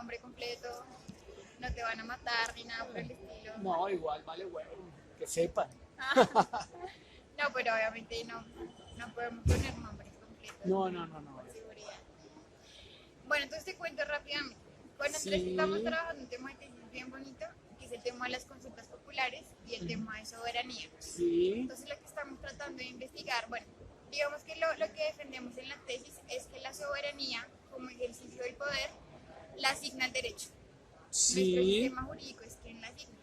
nombre completo, no te van a matar ni nada por el estilo. No, igual vale huevo, que sepan. No, pero obviamente no podemos poner nombres completos No, no, no, no. por seguridad. Bueno, entonces te cuento rápidamente. Con Andrés estamos Sí, trabajando un tema que es bien bonito, que es el tema de las consultas populares y el tema de soberanía. sí, Entonces lo que estamos tratando de investigar, bueno, digamos que lo que defendemos en la tesis es que la soberanía, como ejercicio del poder, la asigna el derecho. Nuestro sí, sistema jurídico es quien la asigna.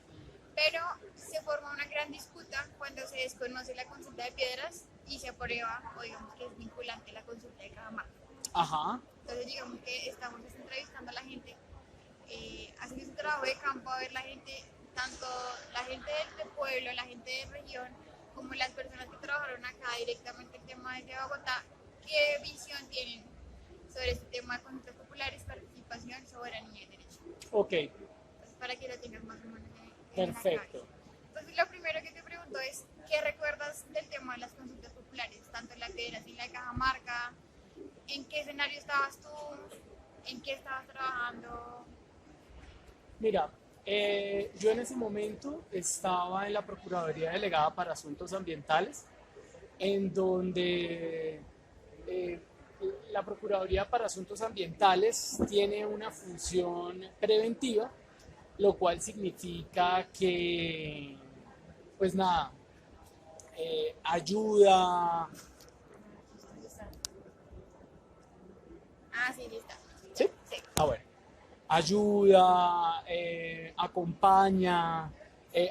Pero se forma una gran disputa cuando se desconoce la consulta de piedras y se aprueba, o digamos que es vinculante la consulta de Cajamarca. ajá, Entonces digamos que estamos entrevistando a la gente, haciendo ese trabajo de campo a ver la gente, tanto la gente del pueblo, la gente de región, como las personas que trabajaron acá directamente el tema desde Bogotá, qué visión tienen sobre este tema de consultas populares, participación, soberanía y derecho. ok, Entonces, para que lo tengas más o menos en la cabeza. perfecto. Entonces, lo primero que te pregunto es, ¿qué recuerdas del tema de las consultas populares? Tanto en la piedras y en la de Cajamarca, ¿en qué escenario estabas tú? ¿En qué estabas trabajando? Mira, yo en ese momento estaba en la Procuraduría Delegada para Asuntos Ambientales, en donde eh, la Procuraduría para Asuntos Ambientales tiene una función preventiva, lo cual significa que, pues nada, ayuda, Ah, sí, lista. Ya, ¿sí? sí. Ah, bueno, ayuda, acompaña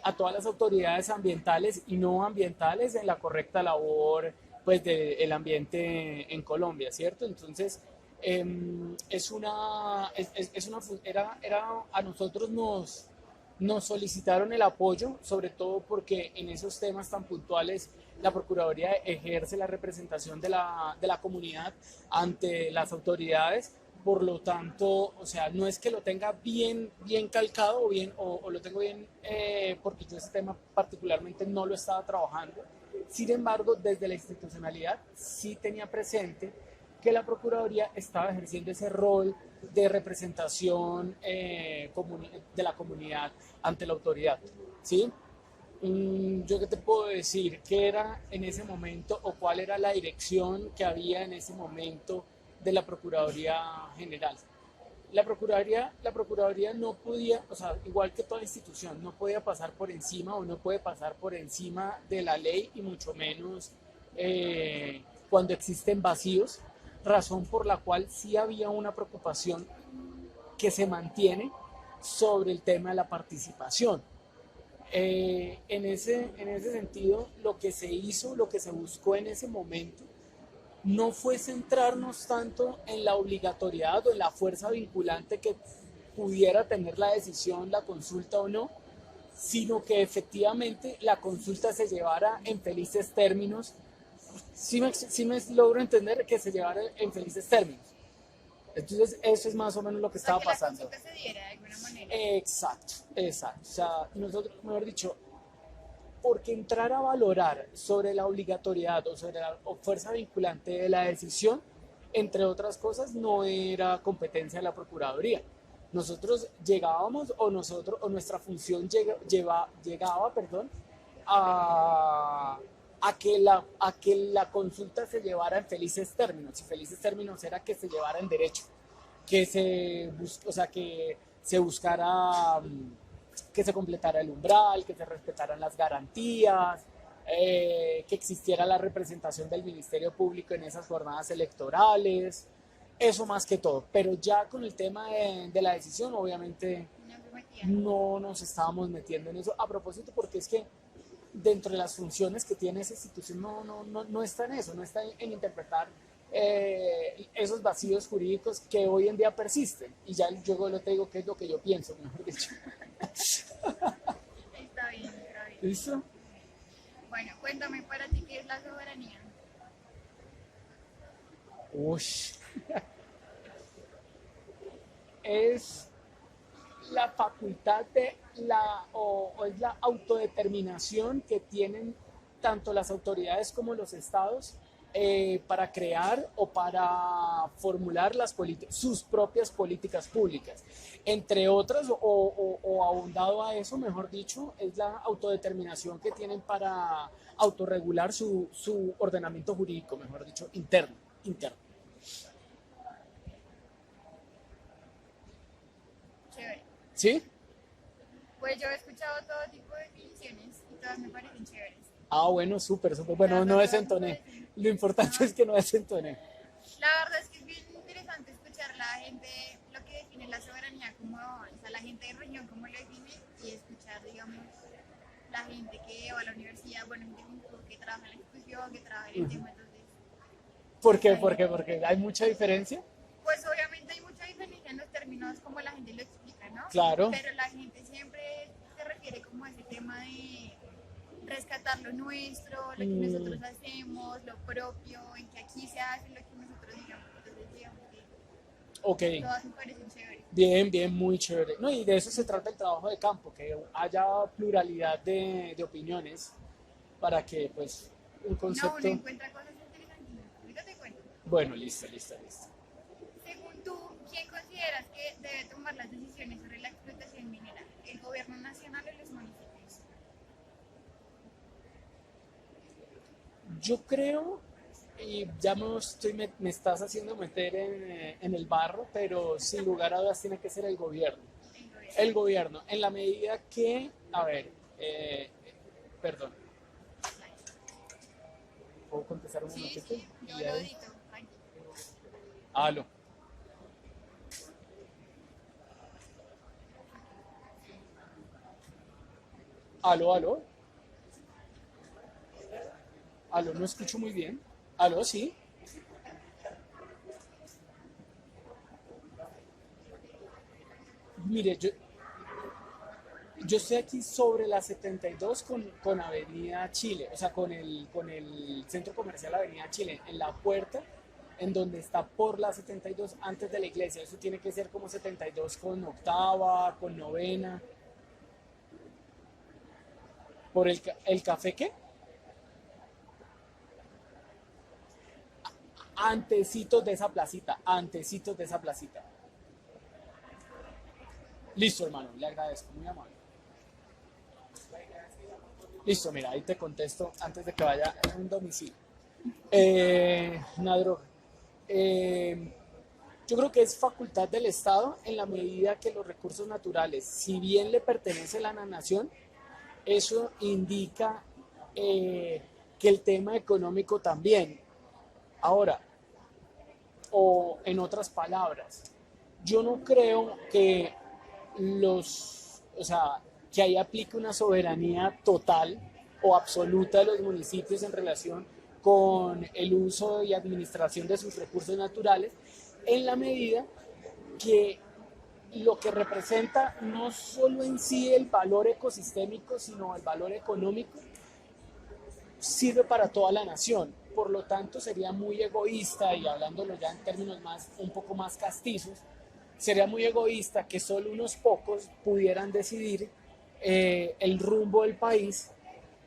a todas las autoridades ambientales y no ambientales en la correcta labor pues del ambiente en Colombia, ¿cierto? Entonces, a nosotros nos solicitaron el apoyo, sobre todo porque en esos temas tan puntuales la Procuraduría ejerce la representación de la comunidad ante las autoridades. Por lo tanto, o sea, no es que lo tenga bien calcado o lo tengo bien, porque yo ese tema particularmente no lo estaba trabajando. Sin embargo, desde la institucionalidad sí tenía presente que la Procuraduría estaba ejerciendo ese rol de representación de la comunidad ante la autoridad. ¿Sí? Yo qué te puedo decir, qué era en ese momento o cuál era la dirección que había en ese momento de la Procuraduría General. La Procuraduría no podía, o sea, igual que toda institución, no podía pasar por encima o no puede pasar por encima de la ley y mucho menos cuando existen vacíos, razón por la cual sí había una preocupación que se mantiene sobre el tema de la participación. En ese sentido, lo que se hizo, lo que se buscó en ese momento, no fue centrarnos tanto en la obligatoriedad o en la fuerza vinculante que pudiera tener la decisión, la consulta o no, sino que efectivamente la consulta se llevara en felices términos. Sí me logro entender que se llevara en felices términos. Entonces, eso es más o menos lo que O sea, estaba que la pasando. consulta se diera de alguna manera. Exacto, exacto. O sea, nosotros, mejor dicho, porque entrar a valorar sobre la obligatoriedad o sobre la fuerza vinculante de la decisión, entre otras cosas, no era competencia de la Procuraduría. Nosotros llegábamos o nuestra función llegaba, perdón, a, a que la consulta se llevara en felices términos. Y felices términos era que se llevara en derecho, o sea, que se buscara que se completara el umbral, que se respetaran las garantías, que existiera la representación del Ministerio Público en esas jornadas electorales, eso más que todo. Pero ya con el tema de la decisión, obviamente No se metían. no nos estábamos metiendo en eso. A propósito, porque es que dentro de las funciones que tiene esa institución no está en eso, no está en interpretar esos vacíos jurídicos que hoy en día persisten. Y ya yo lo te digo qué es lo que yo pienso, mejor dicho. Está bien, está bien. ¿Listo? Bueno, cuéntame para ti qué es la soberanía. Uy, es la facultad o es la autodeterminación que tienen tanto las autoridades como los estados para crear o para formular sus propias políticas públicas. Entre otras, o ahondado a eso, mejor dicho, es la autodeterminación que tienen para autorregular su ordenamiento jurídico, mejor dicho, interno. Chévere. ¿Sí? Pues yo he escuchado todo tipo de definiciones y todas me parecen chéveres. Ah, bueno, súper. Bueno, no desentoné. Lo importante es que no desentoné. La verdad es que es bien interesante escuchar a la gente lo que define la soberanía, como, o sea, la gente de región cómo lo define, y escuchar, digamos, la gente que va a la universidad, bueno, gente que trabaja en la institución, que trabaja en el tema, entonces... ¿Por qué? Porque hay mucha diferencia. Pues obviamente hay mucha diferencia en los términos como la gente lo explica, ¿no? Claro. Pero la gente siempre se refiere como a ese tema de rescatar lo nuestro, lo que nosotros hacemos, lo propio, en que aquí se hace lo que nosotros digamos. Entonces, digamos que todas me parecen chéveres. Bien, muy chévere. No, y de eso se trata el trabajo de campo, que haya pluralidad de opiniones para que, pues, un concepto... No, uno encuentra cosas interesantes. Ahorita te cuento. Bueno, listo. Según tú, ¿quién consideras que debe tomar las decisiones sobre la explotación minera? ¿El gobierno nacional o los municipios? Yo creo, y ya me estás haciendo meter en el barro, pero sin lugar a dudas tiene que ser el gobierno. El gobierno, en la medida que, a ver, perdón. ¿Puedo contestar un momentito? Sí, yo lo edito, tranquilo. Aló. Aló, no escucho muy bien. Aló, sí. Mire, yo estoy aquí sobre la 72 con Avenida Chile, o sea, con el centro comercial Avenida Chile, en la puerta, en donde está por la 72 antes de la iglesia. Eso tiene que ser como 72 con octava, con novena. ¿Por el café qué? Antecitos de esa placita. Listo, hermano, le agradezco, muy amable. Listo, mira, ahí te contesto antes de que vaya a un domicilio. Nadro, yo creo que es facultad del Estado en la medida que los recursos naturales, si bien le pertenece a la nación, eso indica que el tema económico también. Ahora, o en otras palabras, yo no creo que que ahí aplique una soberanía total o absoluta de los municipios en relación con el uso y administración de sus recursos naturales, en la medida que lo que representa no solo en sí el valor ecosistémico, sino el valor económico, sirve para toda la nación. Por lo tanto, sería muy egoísta, y hablándolo ya en términos un poco más castizos, sería muy egoísta que solo unos pocos pudieran decidir el rumbo del país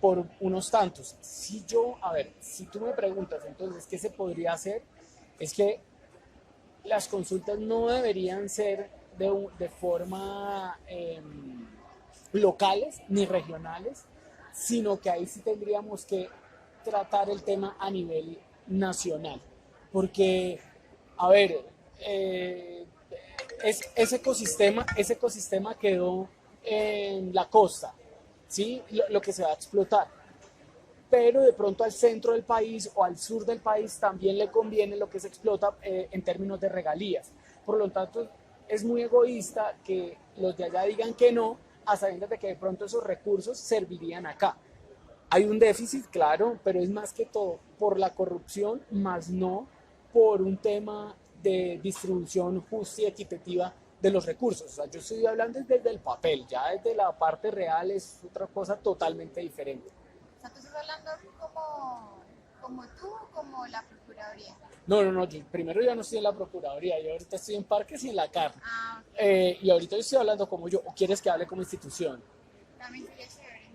por unos tantos. Si tú me preguntas entonces qué se podría hacer, es que las consultas no deberían ser de forma locales ni regionales, sino que ahí sí tendríamos que tratar el tema a nivel nacional. Porque, a ver, ese ecosistema quedó en la costa, ¿sí? Lo que se va a explotar. Pero de pronto al centro del país o al sur del país también le conviene lo que se explota en términos de regalías. Por lo tanto, es muy egoísta que los de allá digan que no, a sabiendas de que de pronto esos recursos servirían acá. Hay un déficit, claro, pero es más que todo por la corrupción, más no por un tema de distribución justa y equitativa de los recursos. O sea, yo estoy hablando desde el papel, ya desde la parte real es otra cosa totalmente diferente. O sea, tú estás hablando como tú o como la Procuraduría. No, primero yo no estoy en la Procuraduría, yo ahorita estoy en Parques y en la CAR. Okay. Y ahorita yo estoy hablando como yo, ¿o quieres que hable como institución? También sería chévere.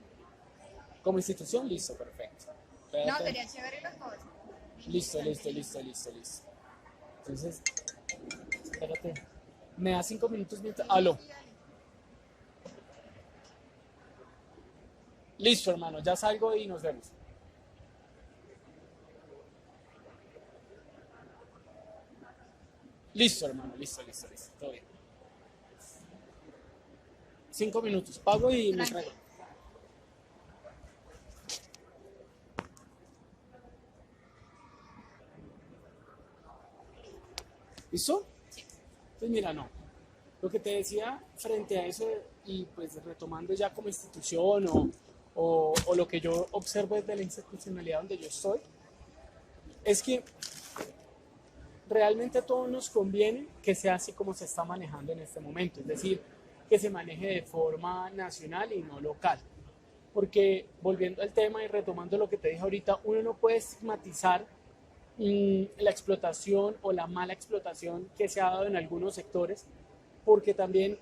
Como institución, listo, perfecto. No, sería chévere los dos. Listo, listo, importante. listo, listo, listo. Entonces, espérate. ¿Me da 5 minutos mientras? Sí, Aló. sí, dale. Listo, hermano, ya salgo y nos vemos. Listo, hermano, listo, listo, listo. Todo bien. 5 minutos. Pago y me salgo. Tranquilo. ¿Listo? Pues mira, no. Lo que te decía frente a eso y pues retomando ya como institución o lo que yo observo desde la institucionalidad donde yo estoy, es que realmente a todos nos conviene que sea así como se está manejando en este momento, es decir, que se maneje de forma nacional y no local. Porque volviendo al tema y retomando lo que te dije ahorita, uno no puede estigmatizar la explotación o la mala explotación que se ha dado en algunos sectores, porque también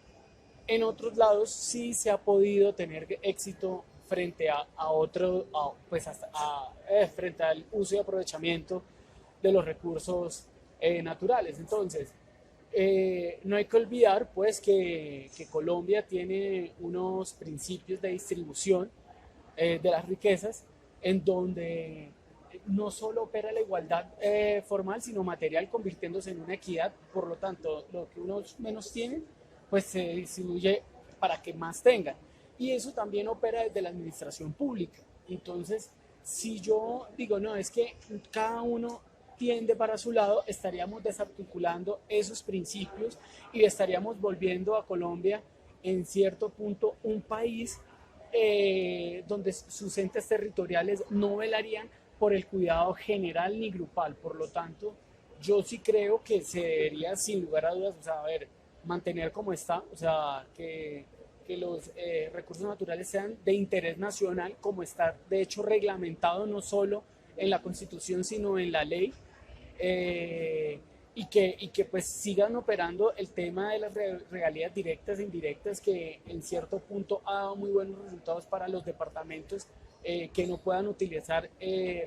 en otros lados sí se ha podido tener éxito frente a otro, pues frente al uso y aprovechamiento de los recursos naturales. Entonces, no hay que olvidar pues que Colombia tiene unos principios de distribución de las riquezas en donde no solo opera la igualdad formal, sino material, convirtiéndose en una equidad. Por lo tanto, lo que unos menos tienen, pues se distribuye para que más tengan. Y eso también opera desde la administración pública. Entonces, si yo digo, no, es que cada uno tiende para su lado, estaríamos desarticulando esos principios y estaríamos volviendo a Colombia en cierto punto un país donde sus entes territoriales no velarían por el cuidado general ni grupal. Por lo tanto, yo sí creo que se debería, sin lugar a dudas, o sea, a ver, mantener como está, o sea, que los recursos naturales sean de interés nacional, como está de hecho reglamentado no solo en la Constitución, sino en la ley, eh, y que pues sigan operando el tema de las regalías directas e indirectas, que en cierto punto ha dado muy buenos resultados para los departamentos que no puedan utilizar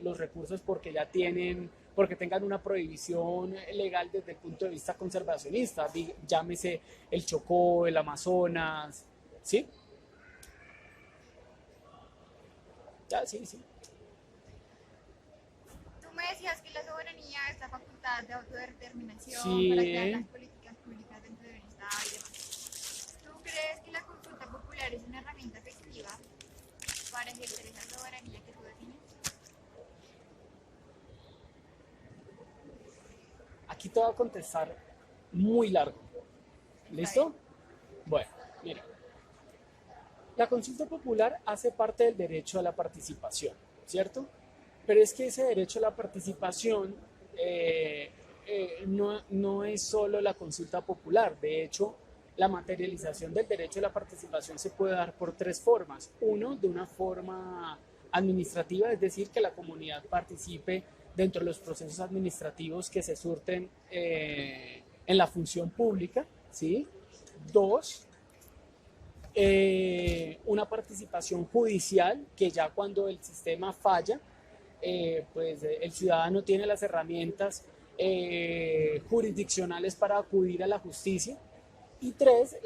los recursos porque ya tienen, porque tengan una prohibición legal desde el punto de vista conservacionista, llámese el Chocó, el Amazonas, ¿sí? Ya, sí, sí. Tú me decías que la soberanía es la facultad de autodeterminación para crear Sí, las políticas públicas dentro de un Estado y demás. ¿Tú crees que la consulta popular es una herramienta efectiva para ejercer esa soberanía que tú defines? aquí te voy a contestar muy largo. Está bien. ¿Listo? Bueno, mira, la consulta popular hace parte del derecho a la participación, ¿cierto? Pero es que ese derecho a la participación no es solo la consulta popular. De hecho, la materialización del derecho a la participación se puede dar por tres formas. Uno, de una forma administrativa, es decir, que la comunidad participe dentro de los procesos administrativos que se surten en la función pública, ¿sí? Dos, una participación judicial, que ya cuando el sistema falla, pues el ciudadano tiene las herramientas jurisdiccionales para acudir a la justicia. Y tres,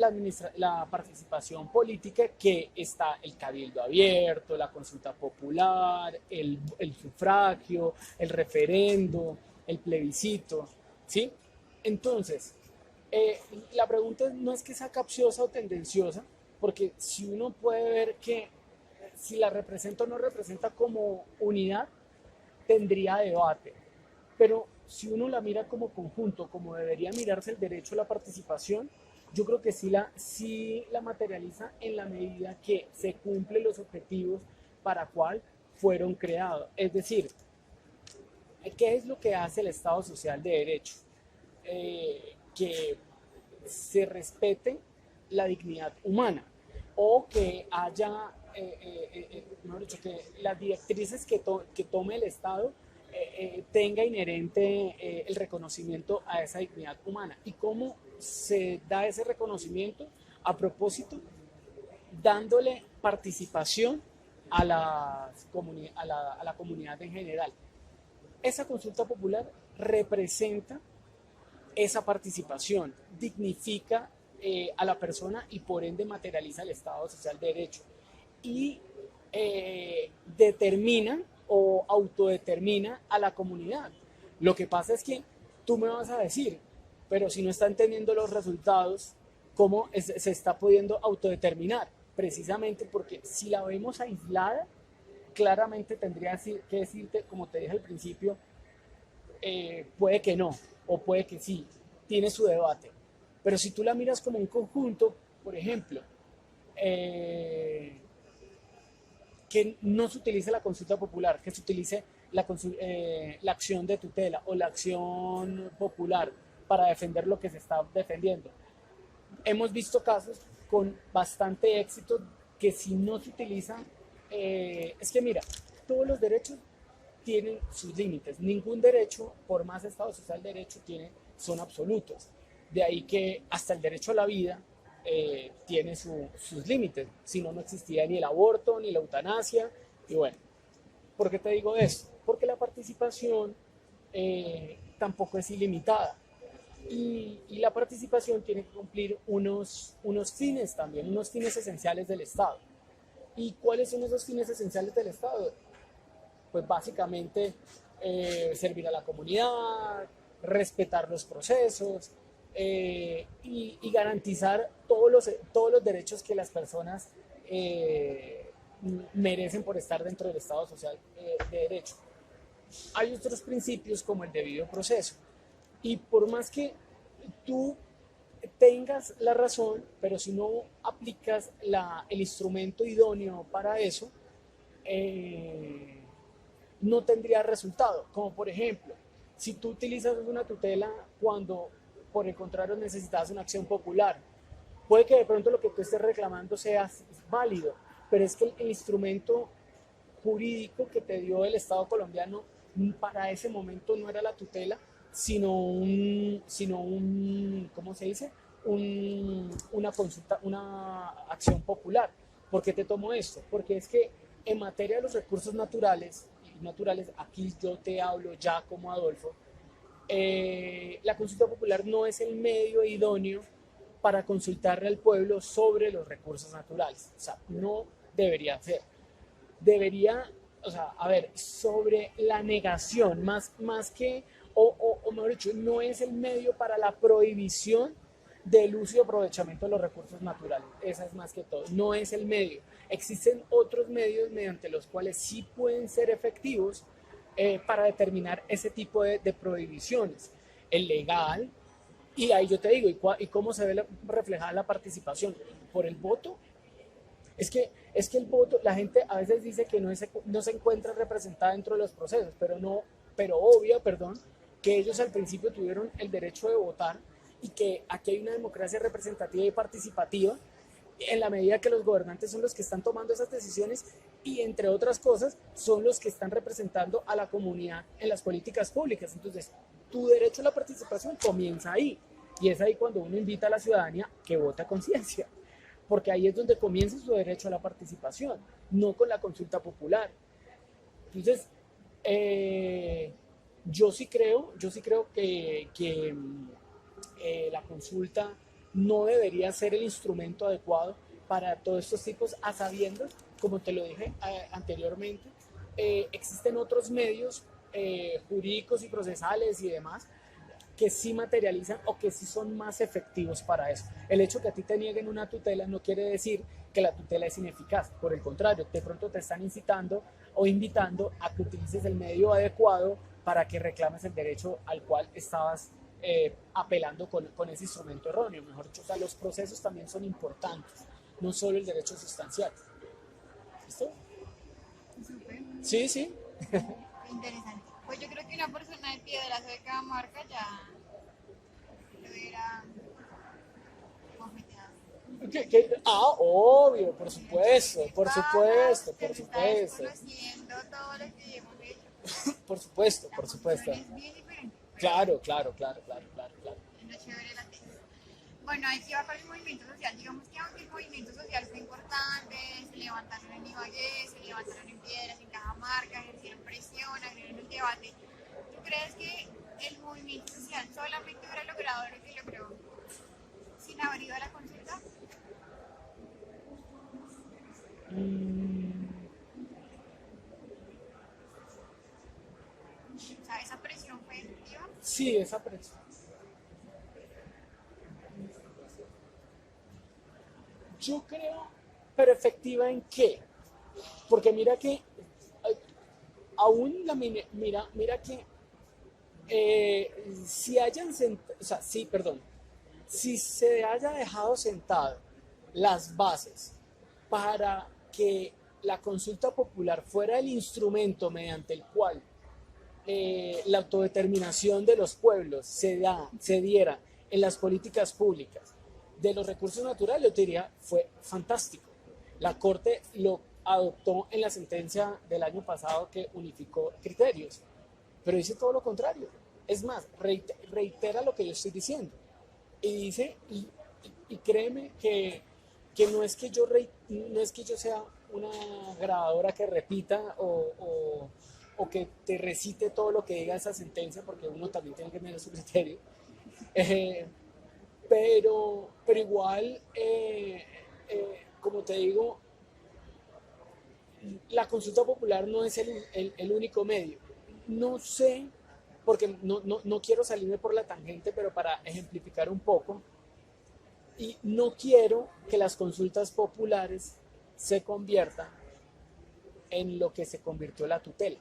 la participación política, que está el cabildo abierto, la consulta popular, el sufragio, el referendo, el plebiscito, ¿sí? Entonces, la pregunta no es que sea capciosa o tendenciosa, porque si uno puede ver que si la representa o no representa como unidad, tendría debate. Pero si uno la mira como conjunto, como debería mirarse el derecho a la participación, yo creo que sí la materializa en la medida que se cumplen los objetivos para cual fueron creados. Es decir, ¿qué es lo que hace el Estado Social de Derecho? Que se respete la dignidad humana o que haya, mejor dicho, que las directrices que tome el Estado tenga inherente el reconocimiento a esa dignidad humana. ¿Y cómo se da ese reconocimiento? A propósito, dándole participación a la comunidad en general. esa consulta popular representa esa participación, dignifica a la persona y por ende materializa el Estado Social de Derecho y determina o autodetermina a la comunidad. Lo que pasa es que tú me vas a decir, pero si no están teniendo los resultados, ¿cómo se está pudiendo autodeterminar? Precisamente porque si la vemos aislada, claramente tendría que decirte, como te dije al principio, puede que no, o puede que sí, tiene su debate. Pero si tú la miras como un conjunto, por ejemplo, que no se utilice la consulta popular, que se utilice la acción de tutela o la acción popular para defender lo que se está defendiendo. Hemos visto casos con bastante éxito que si no se utilizan, es que mira, todos los derechos tienen sus límites. Ningún derecho, por más Estado social de derecho, son absolutos. De ahí que hasta el derecho a la vida tiene sus límites. Si no, no existía ni el aborto, ni la eutanasia. Y bueno, ¿por qué te digo eso? Porque la participación tampoco es ilimitada. Y la participación tiene que cumplir unos fines también, unos fines esenciales del Estado. ¿Y cuáles son esos fines esenciales del Estado? Pues básicamente servir a la comunidad, respetar los procesos y garantizar todos los derechos que las personas merecen por estar dentro del Estado social de derecho. Hay otros principios como el debido proceso. Y por más que tú tengas la razón, pero si no aplicas el instrumento idóneo para eso, no tendría resultado. Como por ejemplo, si tú utilizas una tutela cuando por el contrario necesitas una acción popular, puede que de pronto lo que tú estés reclamando sea válido, pero es que el instrumento jurídico que te dio el Estado colombiano para ese momento no era la tutela, sino un ¿cómo se dice? Una consulta, una acción popular. ¿Por qué te tomo esto? Porque es que en materia de los recursos naturales, aquí yo te hablo ya como Adolfo, la consulta popular no es el medio idóneo para consultarle al pueblo sobre los recursos naturales. O sea, no debería ser. Debería, o sea, a ver, sobre la negación, más que, o mejor dicho, no es el medio para la prohibición del uso y aprovechamiento de los recursos naturales. Esa es más que todo, no es el medio. Existen otros medios mediante los cuales sí pueden ser efectivos para determinar ese tipo de prohibiciones. El legal, y ahí yo te digo, ¿y cómo se ve reflejada la participación? ¿Por el voto? Es que el voto, la gente a veces dice que no se encuentra representada dentro de los procesos, pero obvio, que ellos al principio tuvieron el derecho de votar y que aquí hay una democracia representativa y participativa en la medida que los gobernantes son los que están tomando esas decisiones y entre otras cosas son los que están representando a la comunidad en las políticas públicas. Entonces, tu derecho a la participación comienza ahí y es ahí cuando uno invita a la ciudadanía que vote a conciencia, porque ahí es donde comienza su derecho a la participación, no con la consulta popular. Entonces, yo sí creo que la consulta no debería ser el instrumento adecuado para todos estos tipos, a sabiendas, como te lo dije anteriormente, existen otros medios jurídicos y procesales y demás que sí materializan o que sí son más efectivos para eso. El hecho que a ti te nieguen una tutela no quiere decir que la tutela es ineficaz, por el contrario, de pronto te están incitando o invitando a que utilices el medio adecuado para que reclames el derecho al cual estabas apelando con ese instrumento erróneo. Mejor dicho, o sea, los procesos también son importantes, no solo el derecho sustancial. ¿Listo? Súper. Sí, sí. Interesante. Pues yo creo que una persona de Piedrazo de Cajamarca ya lo hubiera confiteado. Obvio, por supuesto, por supuesto, por Se está supuesto. desconociendo todo lo que hemos hecho. Por supuesto, La por supuesto. función es bien diferente. Claro. Es lo chévere de la tesis. Bueno, ahí sí va para el movimiento social. Digamos que aunque el movimiento social fue importante, se levantaron en Ibagué, se levantaron en Piedras, en Cajamarca, ejercieron presión, abrieron el debate. crees que el movimiento social solamente hubiera logrado lo que logró sin haber ido a la consulta? Mm, O sea, esa presión fue efectiva. sí, esa presión. Yo creo, pero efectiva en qué? Porque mira que aún mira que si hayan o sea, sí, perdón, si se haya dejado sentado las bases para que la consulta popular fuera el instrumento mediante el cual la autodeterminación de los pueblos se diera en las políticas públicas de los recursos naturales, yo te diría, fue fantástico. La Corte lo adoptó en la sentencia del año pasado que unificó criterios, pero dice todo lo contrario. Es más, reitera lo que yo estoy diciendo. Y dice, y créeme que no es que yo sea una grabadora que repita o que te recite todo lo que diga esa sentencia, porque uno también tiene que tener su criterio. Eh, pero igual, como te digo, la consulta popular no es el único medio. No sé, porque no quiero salirme por la tangente, pero para ejemplificar un poco, y no quiero que las consultas populares se conviertan en lo que se convirtió la tutela.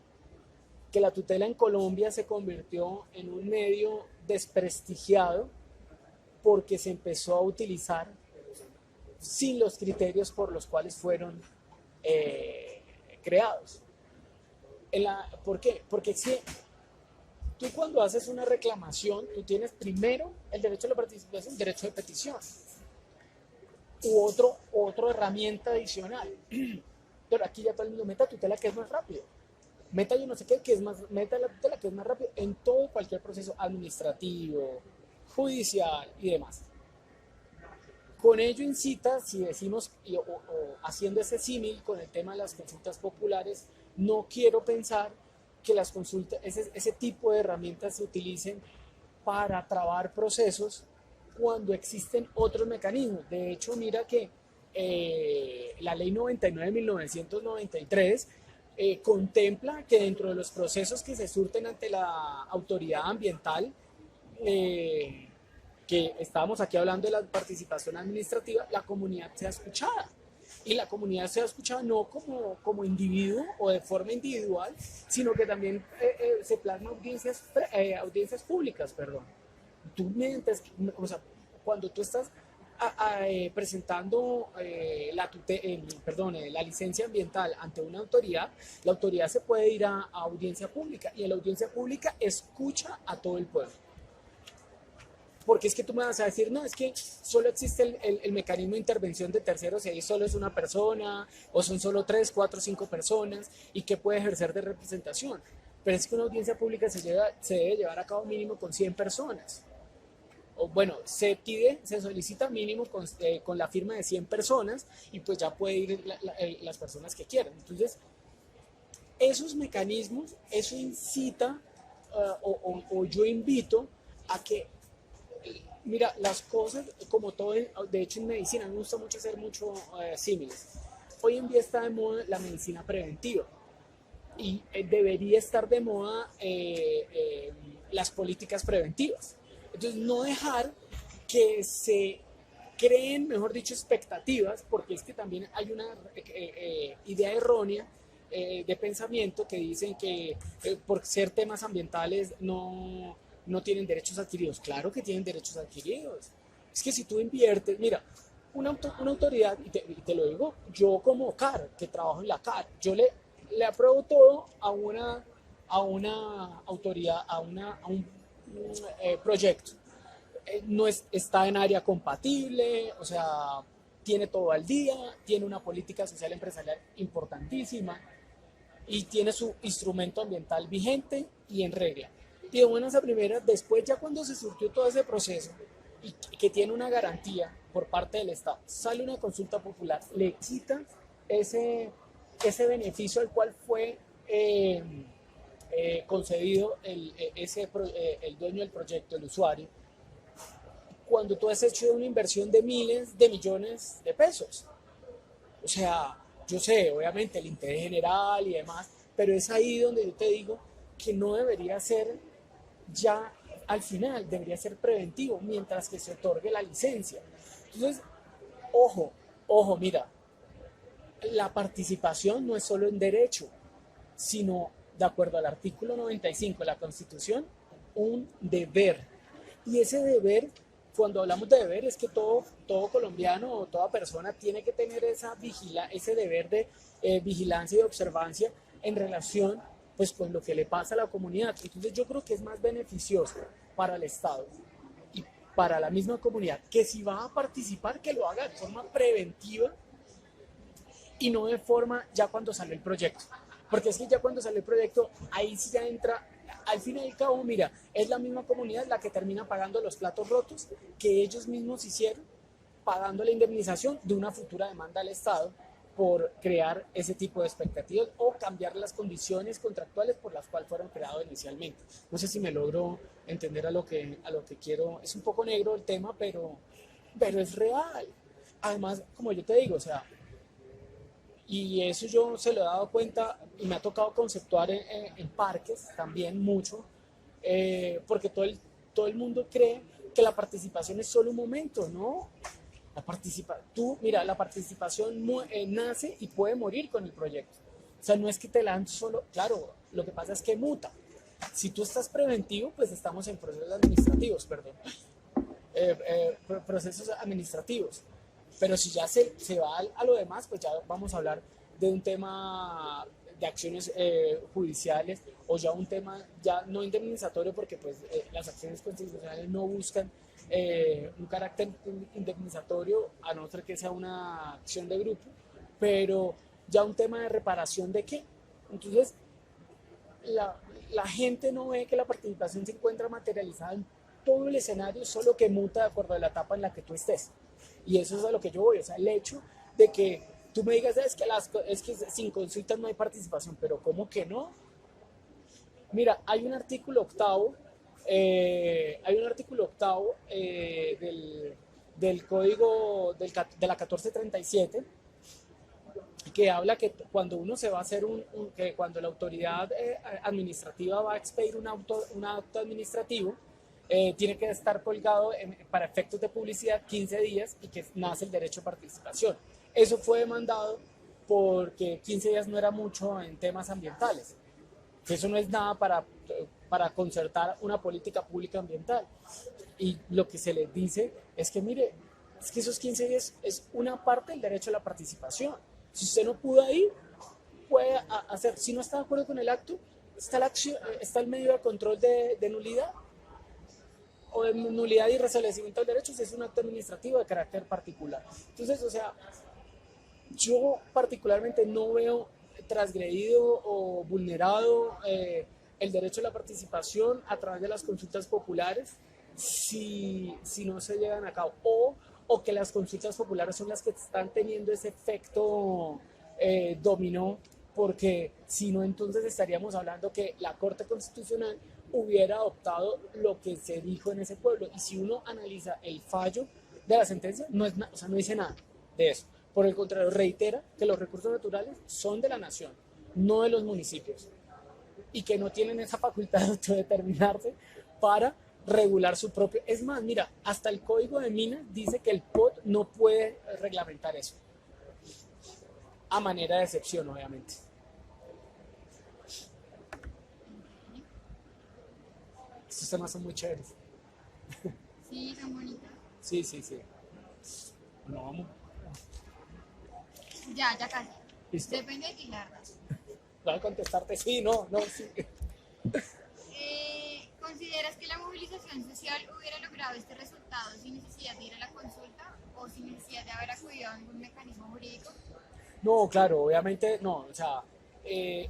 Que la tutela en Colombia se convirtió en un medio desprestigiado porque se empezó a utilizar sin los criterios por los cuales fueron creados. ¿Por qué? Porque si tú cuando haces una reclamación, tú tienes primero el derecho a la participación, el derecho de petición, u otra herramienta adicional. Pero aquí ya todo el mundo meta tutela que es más rápido. Meta yo no sé qué, que es más, meta la tutela que es más rápido en todo cualquier proceso administrativo, judicial y demás. Con ello incita, si decimos, o haciendo ese símil con el tema de las consultas populares, no quiero pensar que las consultas, ese tipo de herramientas se utilicen para trabar procesos cuando existen otros mecanismos. De hecho, mira que la ley 99 de 1993 contempla que dentro de los procesos que se surten ante la autoridad ambiental, que estábamos aquí hablando de la participación administrativa, la comunidad sea escuchada. Y la comunidad sea escuchada no como individuo o de forma individual, sino que también se plasma audiencias públicas, perdón. O sea, cuando tú estás presentando la licencia ambiental ante una autoridad, la autoridad se puede ir a audiencia pública y en la audiencia pública escucha a todo el pueblo. Porque es que tú me vas a decir, no, es que solo existe el mecanismo de intervención de terceros y ahí solo es una persona, o son solo 3, 4, 5 personas, y que puede ejercer de representación. Pero es que una audiencia pública se debe llevar a cabo mínimo con 100 personas. O bueno, se solicita mínimo con la firma de 100 personas, y pues ya puede ir las personas que quieran. Entonces, esos mecanismos, eso incita, o yo invito a que, mira, las cosas, como todo, de hecho en medicina, me gusta mucho hacer símiles. Hoy en día está de moda la medicina preventiva y debería estar de moda las políticas preventivas. Entonces, no dejar que se creen, mejor dicho, expectativas, porque es que también hay una idea errónea de pensamiento que dicen que por ser temas ambientales no tienen derechos adquiridos. Claro que tienen derechos adquiridos. Es que si tú inviertes, mira, una autoridad, y te lo digo, yo como CAR, que trabajo en la CAR, yo le apruebo todo a una autoridad, a un proyecto. No está en área compatible, o sea, tiene todo al día, tiene una política social empresarial importantísima y tiene su instrumento ambiental vigente y en regla. Y de buenas a primeras, después ya cuando se surtió todo ese proceso y que tiene una garantía por parte del Estado, sale una consulta popular, le quita ese beneficio al cual fue concedido el dueño del proyecto, el usuario, cuando tú has hecho una inversión de miles de millones de pesos. O sea, yo sé, obviamente, el interés general y demás, pero es ahí donde yo te digo que no debería ser ya al final, debería ser preventivo mientras que se otorgue la licencia. Entonces, ojo, mira, la participación no es solo en derecho, sino, de acuerdo al artículo 95 de la Constitución, un deber. Y ese deber, cuando hablamos de deber, es que todo colombiano o toda persona tiene que tener ese deber de vigilancia y observancia en relación pues, con lo que le pasa a la comunidad. Entonces yo creo que es más beneficioso para el Estado y para la misma comunidad que si va a participar, que lo haga de forma preventiva y no de forma ya cuando sale el proyecto. Porque es que ya cuando sale el proyecto, ahí sí ya entra, al fin y al cabo, mira, es la misma comunidad la que termina pagando los platos rotos que ellos mismos hicieron, pagando la indemnización de una futura demanda al Estado por crear ese tipo de expectativas o cambiar las condiciones contractuales por las cuales fueron creados inicialmente. No sé si me logro entender a lo que quiero. Es un poco negro el tema, pero es real. Además, como yo te digo, o sea, y eso yo se lo he dado cuenta y me ha tocado conceptuar en parques también mucho, porque todo el mundo cree que la participación es solo un momento, ¿no? Mira, la participación nace y puede morir con el proyecto. O sea, no es que te la dan solo, claro, lo que pasa es que muta. Si tú estás preventivo, pues estamos en procesos administrativos, perdón. Procesos administrativos. Pero si ya se va a lo demás, pues ya vamos a hablar de un tema de acciones judiciales o ya un tema ya no indemnizatorio porque pues las acciones constitucionales no buscan un carácter indemnizatorio a no ser que sea una acción de grupo, pero ya un tema de reparación de qué. Entonces la gente no ve que la participación se encuentra materializada en todo el escenario, solo que muta de acuerdo a la etapa en la que tú estés. Y eso es a lo que yo voy, o sea, el hecho de que tú me digas, es que sin consultas no hay participación, pero ¿cómo que no? Mira, hay un artículo octavo del código de la 1437 que habla que cuando uno se va a hacer que cuando la autoridad administrativa va a expedir un acto administrativo, tiene que estar colgado para efectos de publicidad 15 días y que nace el derecho a participación. Eso fue demandado porque 15 días no era mucho en temas ambientales. Eso no es nada para concertar una política pública ambiental. Y lo que se les dice es que, mire, es que esos 15 días es una parte del derecho a la participación. Si usted no pudo ir, puede hacer, si no está de acuerdo con el acto, está el medio de control de nulidad o de nulidad y restablecimiento de derechos, es un acto administrativo de carácter particular. Entonces, o sea, yo particularmente no veo transgredido o vulnerado el derecho a la participación a través de las consultas populares si no se llevan a cabo o que las consultas populares son las que están teniendo ese efecto dominó, porque si no entonces estaríamos hablando que la Corte Constitucional hubiera adoptado lo que se dijo en ese pueblo, y si uno analiza el fallo de la sentencia, no dice nada de eso. Por el contrario, reitera que los recursos naturales son de la nación, no de los municipios, y que no tienen esa facultad de autodeterminarse para regular su propio. Es más, mira, hasta el Código de Minas dice que el POT no puede reglamentar eso, a manera de excepción, obviamente. Estos temas son muy chéveres. Sí, son bonitos. Sí. No, vamos. Ya casi. ¿Listo? Depende de ti, la verdad. Voy a contestarte sí, sí. ¿Consideras que la movilización social hubiera logrado este resultado sin necesidad de ir a la consulta o sin necesidad de haber acudido a algún mecanismo jurídico? No, claro, obviamente no, o sea,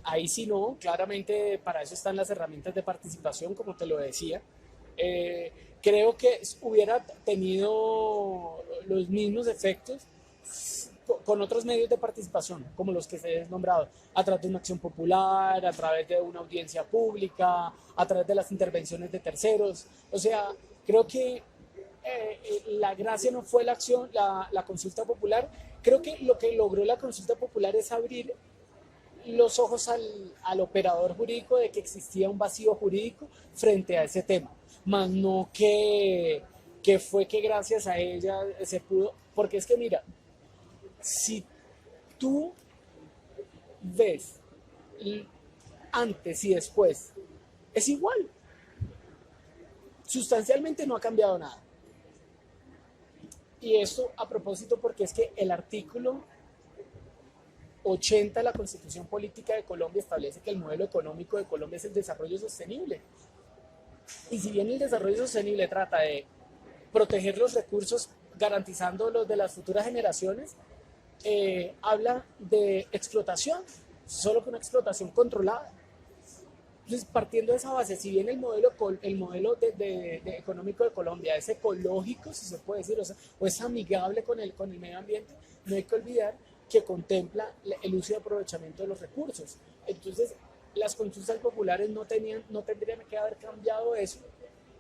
ahí sí no, claramente para eso están las herramientas de participación, como te lo decía. Creo que hubiera tenido los mismos efectos con otros medios de participación, como los que se han nombrado, a través de una acción popular, a través de una audiencia pública, a través de las intervenciones de terceros. O sea, creo que la gracia no fue la acción, la consulta popular. Creo que lo que logró la consulta popular es abrir los ojos al operador jurídico de que existía un vacío jurídico frente a ese tema, más no que fue que gracias a ella se pudo, porque es que mira, si tú ves antes y después, es igual, sustancialmente no ha cambiado nada. Y esto a propósito porque es que el artículo 80 de la Constitución Política de Colombia establece que el modelo económico de Colombia es el desarrollo sostenible. Y si bien el desarrollo sostenible trata de proteger los recursos garantizando los de las futuras generaciones, habla de explotación, solo que una explotación controlada. Entonces, partiendo de esa base, si bien el modelo de económico de Colombia es ecológico, si se puede decir, o es amigable con el medio ambiente, no hay que olvidar que contempla el uso y aprovechamiento de los recursos. Entonces, las consultas populares no tendrían que haber cambiado eso,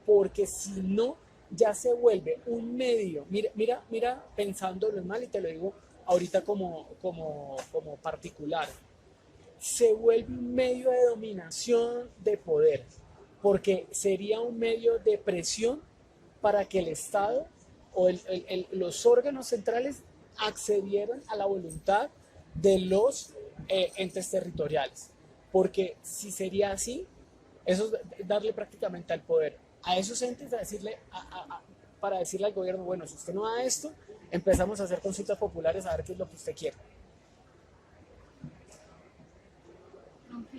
porque si no, ya se vuelve un medio, mira pensándolo mal, y te lo digo ahorita como particular, se vuelve un medio de dominación de poder, porque sería un medio de presión para que el Estado o los órganos centrales accedieran a la voluntad de los entes territoriales, porque si sería así, eso es darle prácticamente al poder a esos entes, para decirle al gobierno, bueno, si usted no da esto, empezamos a hacer consultas populares a ver qué es lo que usted quiere. Ok.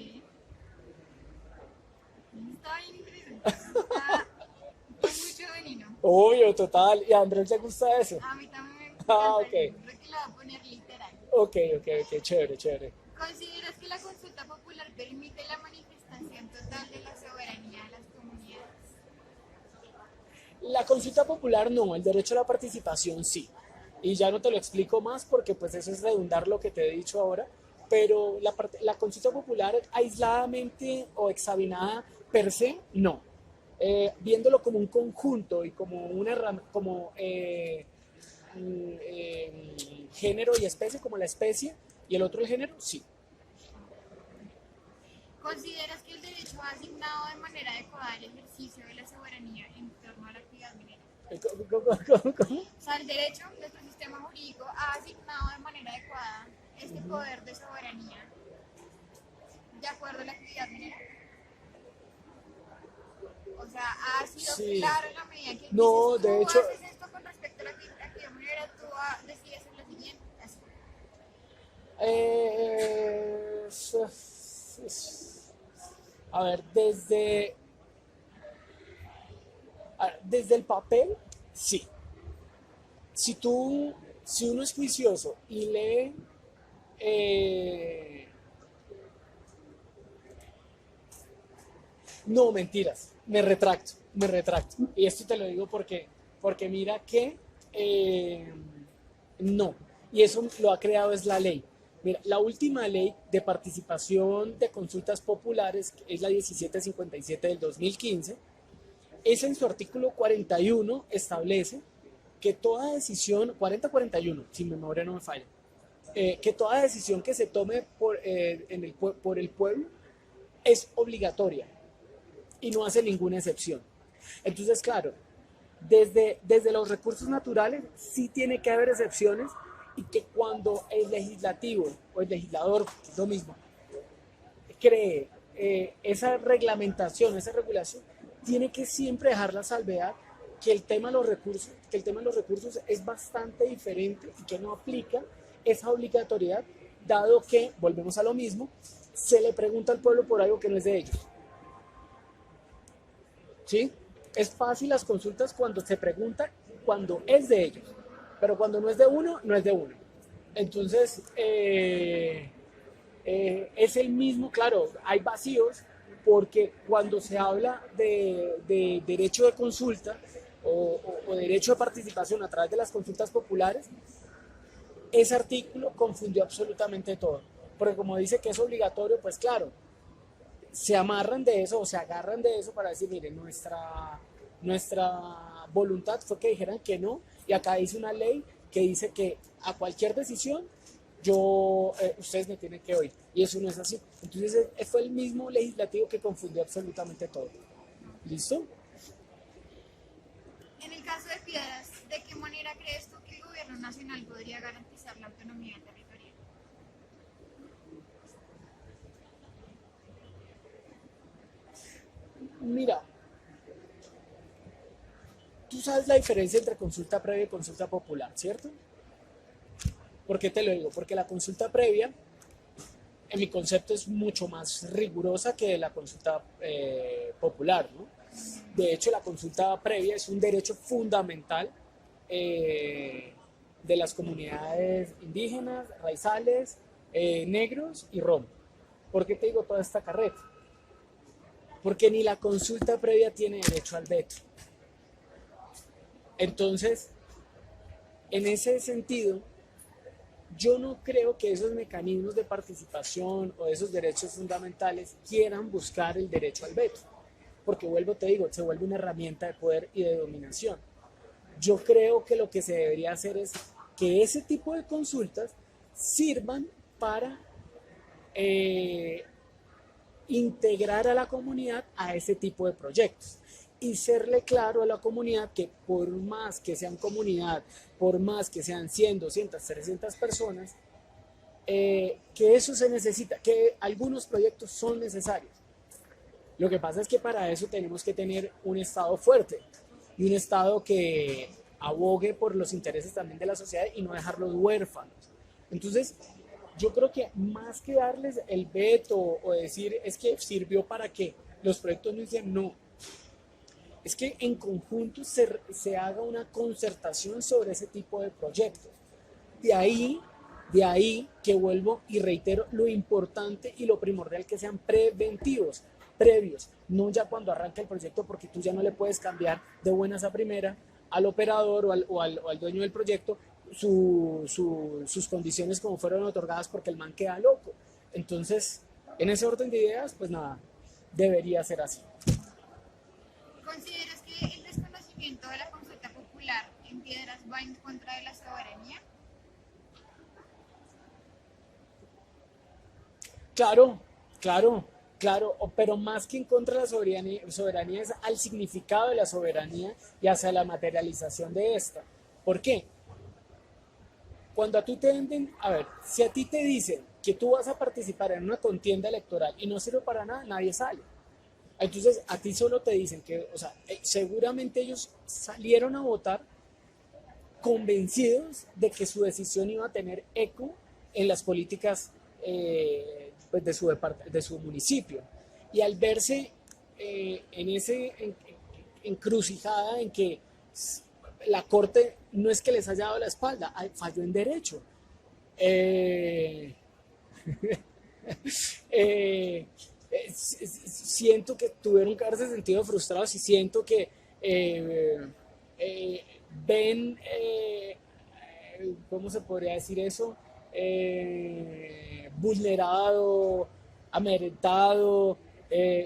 Está bien interesante. Está con mucho veneno. Obvio, total. ¿Y a Andrés le gusta eso? A mí también me encanta. Ok. Creo que la voy a poner literal. Ok, chévere. ¿Consideras que la consulta popular permite la manifestación total de la soberanía de las comunidades? La consulta popular no, el derecho a la participación sí. Y ya no te lo explico más porque pues eso es redundar lo que te he dicho ahora, pero la consulta popular aisladamente o examinada per se, no. Viéndolo como un conjunto y como género y especie, como la especie, y el otro el género, sí. ¿Consideras que el derecho ha asignado de manera adecuada el ejercicio de la soberanía en torno a la actividad minera? ¿Cómo? O sea, el derecho, nuestro sistema jurídico, ha asignado de manera adecuada este poder de soberanía de acuerdo a la actividad minera. O sea, ha sido Sí. claro en la medida que No, dices, tú de hecho, haces esto con respecto a la actividad minera, tú decides en lo siguiente. Así. A ver, desde el papel, sí. Si uno es juicioso y lee no, mentiras, me retracto. Y esto te lo digo porque mira que no, y eso lo ha creado es la ley. Mira, la última ley de participación de consultas populares es la 1757 del 2015. Esa en su artículo 41 establece que toda decisión, 40-41, si mi memoria no me falla, que toda decisión que se tome por el pueblo es obligatoria y no hace ninguna excepción. Entonces, claro, desde los recursos naturales sí tiene que haber excepciones, y que cuando el legislativo o el legislador, que es lo mismo, cree esa reglamentación, esa regulación, tiene que siempre dejar la salvedad que el tema de los recursos es bastante diferente y que no aplica esa obligatoriedad, dado que, volvemos a lo mismo, se le pregunta al pueblo por algo que no es de ellos. ¿Sí? Es fácil las consultas cuando se pregunta, cuando es de ellos, pero cuando no es de uno, no es de uno. Entonces, es el mismo, claro, hay vacíos, porque cuando se habla de derecho de consulta o derecho de participación a través de las consultas populares, ese artículo confundió absolutamente todo, porque como dice que es obligatorio, pues claro, se amarran de eso o se agarran de eso para decir, miren, nuestra voluntad fue que dijeran que no, y acá dice una ley que dice que a cualquier decisión ustedes me tienen que oír, y eso no es así. Entonces fue el mismo legislativo que confundió absolutamente todo. ¿Listo? En el caso de Piedras, ¿de qué manera crees tú que el gobierno nacional podría garantizar la autonomía territorial? Mira, tú sabes la diferencia entre consulta previa y consulta popular, ¿cierto? ¿Por qué te lo digo? Porque la consulta previa, en mi concepto, es mucho más rigurosa que la consulta popular, ¿no? De hecho, la consulta previa es un derecho fundamental de las comunidades indígenas, raizales, negros y rom. ¿Por qué te digo toda esta carreta? Porque ni la consulta previa tiene derecho al veto. Entonces, en ese sentido, yo no creo que esos mecanismos de participación o esos derechos fundamentales quieran buscar el derecho al veto, porque vuelvo, te digo, se vuelve una herramienta de poder y de dominación. Yo creo que lo que se debería hacer es que ese tipo de consultas sirvan para integrar a la comunidad a ese tipo de proyectos y serle claro a la comunidad que por más que sean comunidad, por más que sean 100, 200, 300 personas, que eso se necesita, que algunos proyectos son necesarios. Lo que pasa es que para eso tenemos que tener un Estado fuerte y un Estado que abogue por los intereses también de la sociedad y no dejarlos huérfanos. Entonces, yo creo que más que darles el veto o decir es que sirvió para que los proyectos no hicieran, no. Es que en conjunto se haga una concertación sobre ese tipo de proyectos. De ahí que vuelvo y reitero lo importante y lo primordial que sean preventivos, previos, no ya cuando arranca el proyecto, porque tú ya no le puedes cambiar de buenas a primera al operador o al dueño del proyecto sus condiciones como fueron otorgadas, porque el man queda loco. Entonces, en ese orden de ideas, pues nada, debería ser así. ¿Consideras que el desconocimiento de la consulta popular en Piedras va en contra de la soberanía? Claro, claro, pero más que en contra de la soberanía es al significado de la soberanía y hacia la materialización de esta. ¿Por qué? Cuando a ti te venden, a ver, si a ti te dicen que tú vas a participar en una contienda electoral y no sirve para nada, nadie sale. Entonces, a ti solo te dicen que, o sea, seguramente ellos salieron a votar convencidos de que su decisión iba a tener eco en las políticas pues de su municipio. Y al verse en ese encrucijada en que la Corte no es que les haya dado la espalda, falló en derecho. Siento que tuvieron que haberse sentido frustrados y siento que ven, ¿cómo se podría decir eso? Vulnerado, amedrentado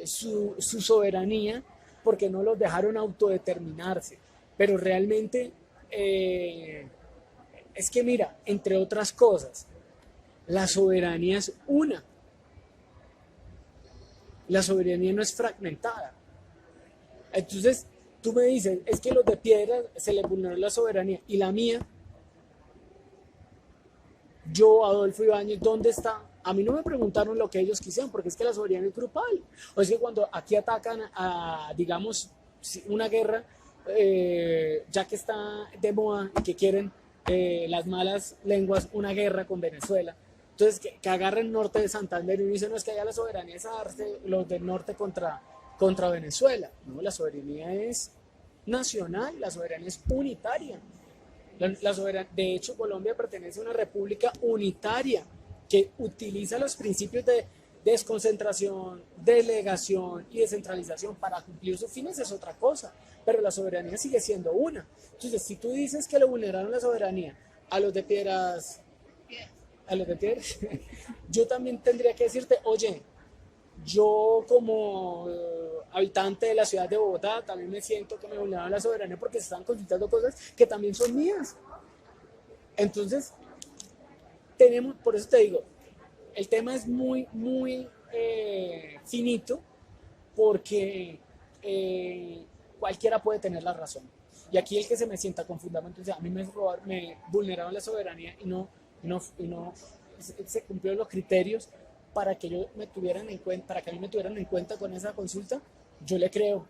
su soberanía, porque no los dejaron autodeterminarse. Pero realmente es que mira, entre otras cosas, la soberanía es una. La soberanía no es fragmentada. Entonces, tú me dices, es que los de Piedra se les vulneró la soberanía. ¿Y la mía? Yo, Adolfo Ibáñez, ¿dónde está? A mí no me preguntaron lo que ellos quisieran, porque es que la soberanía es grupal. O es que cuando aquí atacan a, digamos, una guerra, ya que está de moda y que quieren las malas lenguas una guerra con Venezuela, entonces que agarren norte de Santander y dicen, no, es que allá la soberanía es a darse los del norte contra Venezuela. No, la soberanía es nacional, la soberanía es unitaria. De hecho, Colombia pertenece a una república unitaria que utiliza los principios de desconcentración, delegación y descentralización para cumplir sus fines, es otra cosa, pero la soberanía sigue siendo una. Entonces, si tú dices que le vulneraron la soberanía a los de Piedras a los de Pierre, yo también tendría que decirte, oye, yo como habitante de la ciudad de Bogotá también me siento que me vulneraron la soberanía porque se están consultando cosas que también son mías. Entonces, tenemos, por eso te digo, el tema es muy finito porque cualquiera puede tener la razón. Y aquí el que se me sienta con fundamento, o sea, a mí me vulneraron la soberanía y no se cumplieron los criterios para que yo me tuvieran en cuenta, para que a mí me tuvieran en cuenta con esa consulta, yo le creo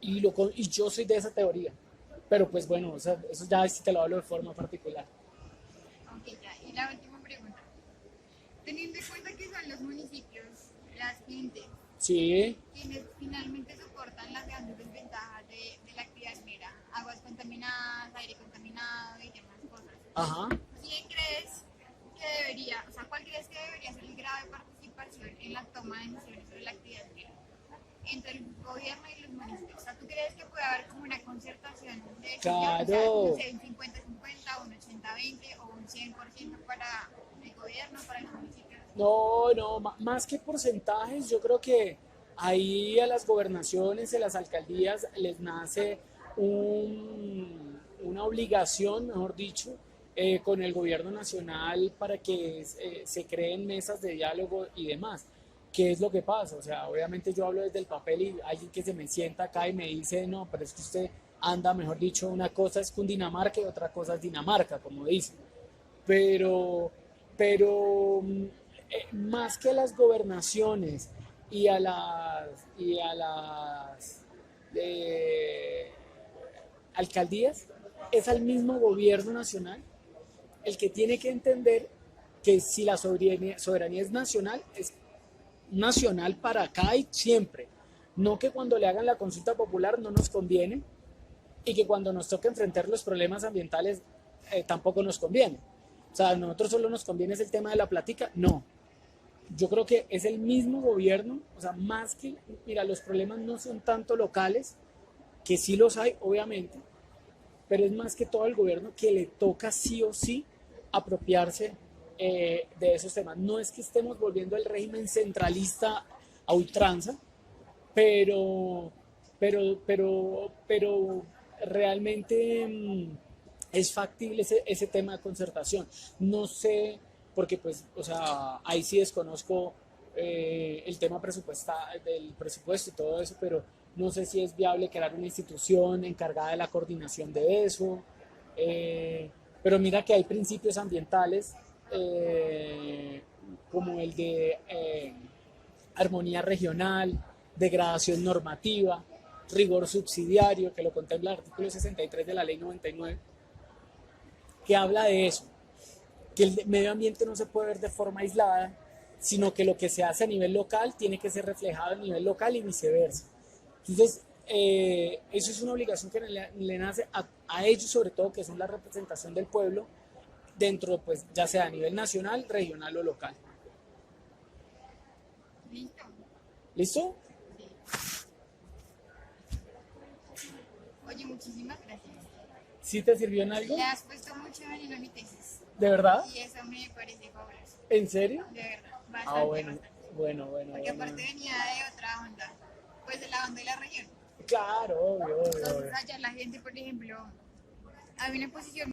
y yo soy de esa teoría. Pero pues bueno, o sea, eso ya sí te lo hablo de forma particular. Ok, ya. Y la última pregunta. Teniendo en cuenta que son los municipios, las gentes, Sí, quienes finalmente soportan las grandes desventajas de la actividad minera, aguas contaminadas, aire contaminado y demás cosas. ajá. ¿Quién crees que debería, o sea, cuál crees que debería ser el grado de participación en la toma de decisiones sobre la actividad minera entre el gobierno y los municipios? O sea, ¿tú crees que puede haber como una concertación de decisión? O sea, Claro. no sé, un 50-50, un 80-20 o un 100% para el gobierno, para los municipios? No, más que porcentajes, yo creo que ahí a las gobernaciones y a las alcaldías les nace una obligación, mejor dicho, con el gobierno nacional para que se creen mesas de diálogo y demás. ¿Qué es lo que pasa? O sea, obviamente yo hablo desde el papel y alguien que se me sienta acá y me dice, no, pero es que usted anda, mejor dicho, una cosa es Cundinamarca y otra cosa es Dinamarca, como dicen. Pero más que a las gobernaciones y a las eh, alcaldías, es al mismo gobierno nacional el que tiene que entender que si la soberanía es nacional para acá y siempre. No que cuando le hagan la consulta popular no nos conviene y que cuando nos toque enfrentar los problemas ambientales tampoco nos conviene. O sea, a nosotros solo nos conviene es el tema de la plática. No, yo creo que es el mismo gobierno, o sea, más que, mira, los problemas no son tanto locales, que sí los hay, obviamente, pero es más que todo el gobierno que le toca sí o sí apropiarse de esos temas. No es que estemos volviendo al régimen centralista a ultranza, pero, pero realmente es factible ese tema de concertación. No sé, porque pues, o sea, ahí sí desconozco el tema presupuestal, del presupuesto y todo eso, pero no sé si es viable crear una institución encargada de la coordinación de eso. Pero mira que hay principios ambientales como el de armonía regional, degradación normativa, rigor subsidiario, que lo contempla el artículo 63 de la ley 99, que habla de eso, que el medio ambiente no se puede ver de forma aislada, sino que lo que se hace a nivel local tiene que ser reflejado a nivel local y viceversa. Entonces, eso es una obligación que le nace a ellos, sobre todo, que son la representación del pueblo, dentro, pues, ya sea a nivel nacional, regional o local. ¿Listo? ¿Listo? Oye, muchísimas gracias. ¿Sí te sirvió en algo? Le has puesto mucho veneno a mi tesis ¿De verdad? y eso me parece fabuloso. ¿En serio? De verdad, bastante, Ah, bueno, bastante. bueno. Porque aparte venía de otra onda, pues de la onda de la región. Claro, obvio. Entonces allá la gente, por ejemplo, había una posición